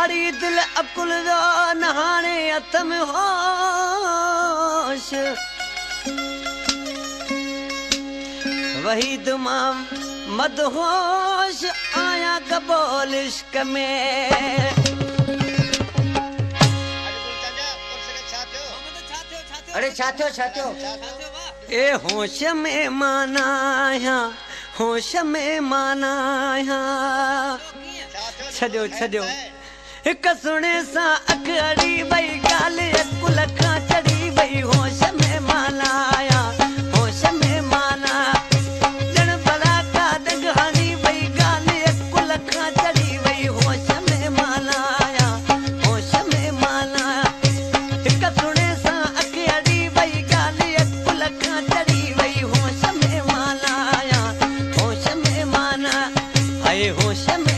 अड़ी दिल अकुल जो नहाने हथ में होश वही दुमाम मदहोश आया कबोल इश्क में। अरे छात्यो ए होश में मानाया होश में मानाया छॾियो छॾियो हिक सुणे सां अख अड़ी वई ॻाल्हि अकुल खां चढ़ी वई होश में मानाया होश में माना ॼण भला का दगहानी वई ॻाल्हि अकुल खां चढ़ी वई होश में मानाया होश में माना हिक सुणे सां अख अड़ी वई ॻाल्हि अकुल खां चढ़ी वई होश में मानाया होश में माना आए होश में